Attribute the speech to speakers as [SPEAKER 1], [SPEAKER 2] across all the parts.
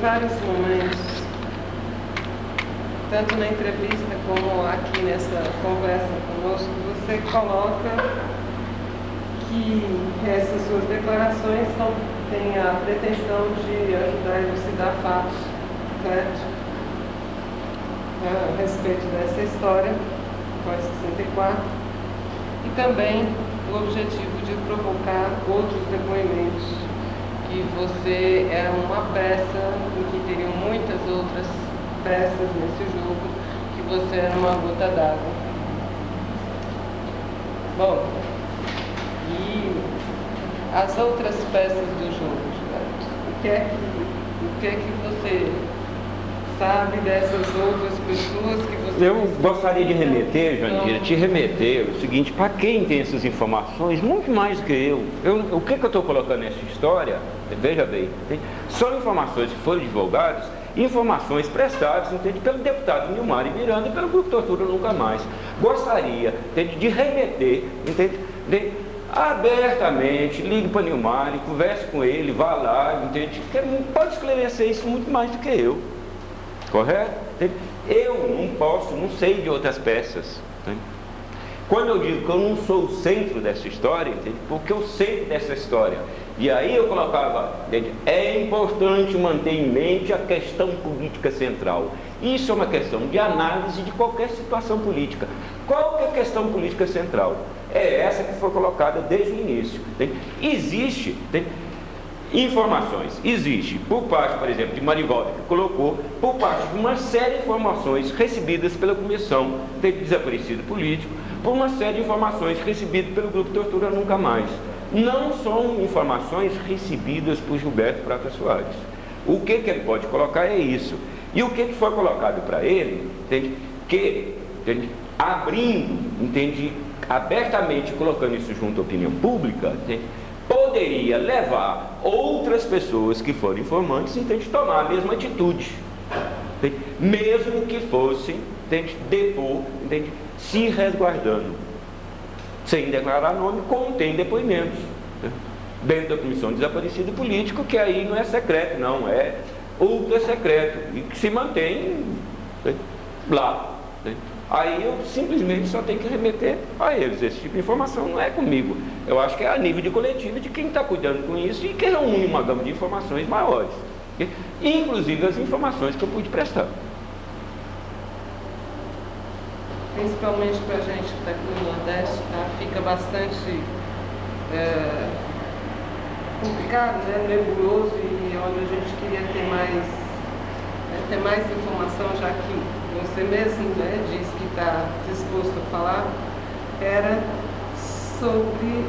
[SPEAKER 1] vários momentos, tanto na entrevista como aqui nessa conversa conosco, você coloca que essas suas declarações têm a pretensão de ajudar a elucidar fatos, certo? A respeito dessa história, pós-64, e também o objetivo de provocar outros depoimentos, que você é uma peça em que teriam muitas outras peças nesse jogo, que você era uma gota d'água. Bom, e as outras peças do jogo, Gilberto? O que é que você sabe dessas outras pessoas que você...
[SPEAKER 2] Eu gostaria de remeter, Jandira, te remeter o seguinte: para quem tem essas informações, muito mais do que eu. O que eu estou colocando nessa história, veja bem, são informações que foram divulgadas, informações prestadas, entende, pelo deputado Nilmar Miranda e pelo Grupo Tortura Nunca Mais. Gostaria, entende, de remeter, entende, abertamente, ligue para Nilmar, converse com ele, vá lá, entende, que ele pode esclarecer isso muito mais do que eu. Correto? Eu não posso, não sei de outras peças. Entende? Quando eu digo que eu não sou o centro dessa história, entende? Porque o centro dessa história, e aí eu colocava, entende? É importante manter em mente a questão política central. Isso é uma questão de análise de qualquer situação política. Qual que é a questão política central? É essa que foi colocada desde o início. Entende? Existe... Entende? Informações, existe por parte, por exemplo, de Marivaldo, que colocou, por parte de uma série de informações recebidas pela Comissão de Desaparecido Político, por uma série de informações recebidas pelo Grupo Tortura Nunca Mais. Não são informações recebidas por Gilberto Prata Soares. O que ele pode colocar é isso. E o que foi colocado para ele, entende? Entende? Abrindo, entende? Abertamente colocando isso junto à opinião pública, entende? Poderia levar outras pessoas que foram informantes, entende, tomar a mesma atitude, entende? Mesmo que fossem, entende, depor, entende, se resguardando, sem declarar nome, contém depoimentos, entende? Dentro da Comissão de Desaparecido Político, que aí não é secreto, não, é ultra secreto, e que se mantém, entende, lá, entende? Aí eu simplesmente só tenho que remeter a eles. Esse tipo de informação não é comigo. Eu acho que é a nível de coletivo de quem está cuidando com isso e que reúne uma gama de informações maiores. Inclusive as informações que eu pude prestar.
[SPEAKER 1] Principalmente para a gente que está aqui no Nordeste, tá? Fica bastante complicado, né? Nebuloso, e onde a gente queria ter mais informação, já que você mesmo, né, disse que está disposto a falar, era sobre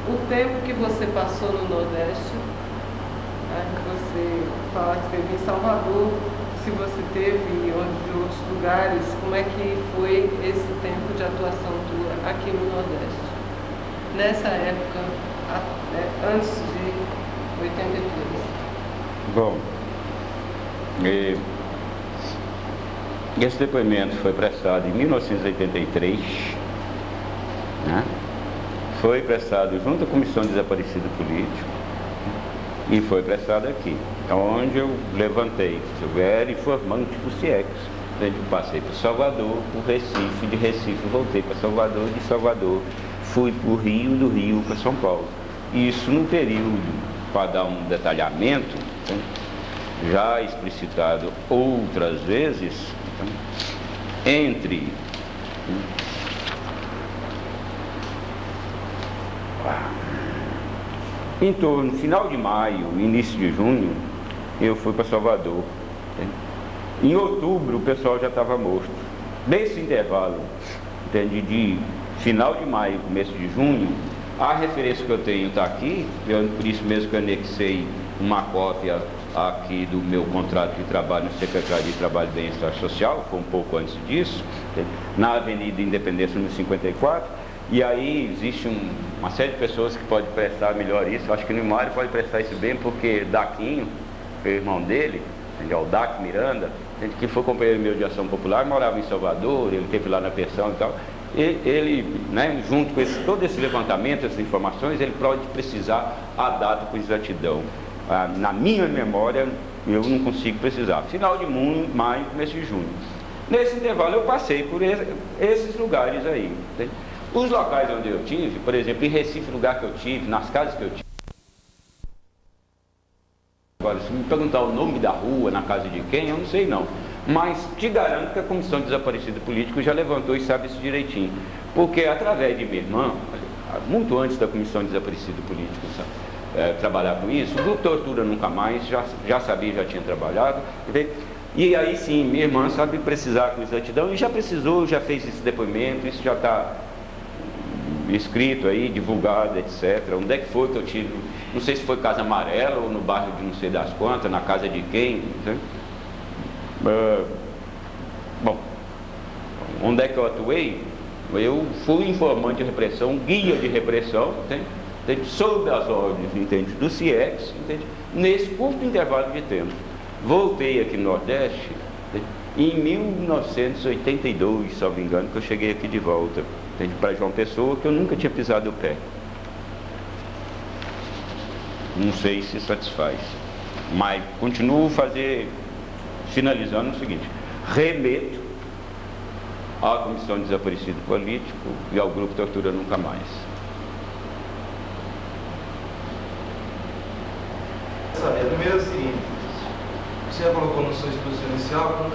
[SPEAKER 1] o tempo que você passou no Nordeste, né, que você fala que teve em Salvador, se você teve em outros lugares, como é que foi esse tempo de atuação tua aqui no Nordeste, nessa época, antes de 83?
[SPEAKER 2] Bom, esse depoimento foi prestado em 1983, né? Foi prestado junto à Comissão de Desaparecido Político e foi prestado aqui, onde eu levantei, eu era informante do CIEX, passei para Salvador, por Recife, de Recife voltei para Salvador, de Salvador fui para o Rio, do Rio para São Paulo. Isso num período, para dar um detalhamento, né, já explicitado outras vezes, entre em torno do final de maio, início de junho, eu fui para Salvador. Em outubro o pessoal já estava morto. Nesse intervalo, entende, de final de maio, começo de junho, a referência que eu tenho está aqui, por isso mesmo que eu anexei uma cópia aqui do meu contrato de trabalho no Secretaria de Trabalho e Bem-Estar Social, foi um pouco antes disso, na Avenida Independência, número 54, e aí existe uma série de pessoas que podem prestar melhor isso. Eu acho que o Nilmar pode prestar isso bem, porque Daquinho, o irmão dele, o Dac Miranda, que foi companheiro meu de Ação Popular, morava em Salvador, ele esteve lá na pensão e tal. Ele, né, junto com todo esse levantamento, essas informações, ele pode precisar a data com exatidão. Na minha memória, eu não consigo precisar. Final de maio, começo de junho. Nesse intervalo eu passei por esses lugares aí. Entende? Os locais onde eu tive, por exemplo, em Recife, lugar que eu tive, nas casas que eu tive. Agora, se me perguntar o nome da rua, na casa de quem, eu não sei não. Mas te garanto que a Comissão de Desaparecido Político já levantou e sabe isso direitinho. Porque através de minha irmã, muito antes da Comissão de Desaparecido Político trabalhar com isso, do Tortura Nunca Mais, já sabia, já tinha trabalhado. Entende? E aí sim, minha irmã sabe precisar com exatidão e já precisou, já fez esse depoimento, isso já está escrito aí, divulgado, etc. Onde é que foi que eu tive, não sei se foi Casa Amarela ou no bairro de não sei das quantas, na casa de quem, né? Bom, onde é que eu atuei? Eu fui informante de repressão, guia de repressão, entende? Sob as ordens, entende? Do CIEX, entende? Nesse curto intervalo de tempo. Voltei aqui no Nordeste, entende? Em 1982, se não me engano, que eu cheguei aqui de volta, para João Pessoa, que eu nunca tinha pisado o pé. Não sei se satisfaz, mas continuo finalizando o seguinte: remeto à Comissão de Desaparecido Político e ao Grupo Tortura Nunca Mais.
[SPEAKER 3] A primeira é o seguinte: você já colocou no seu exposição inicial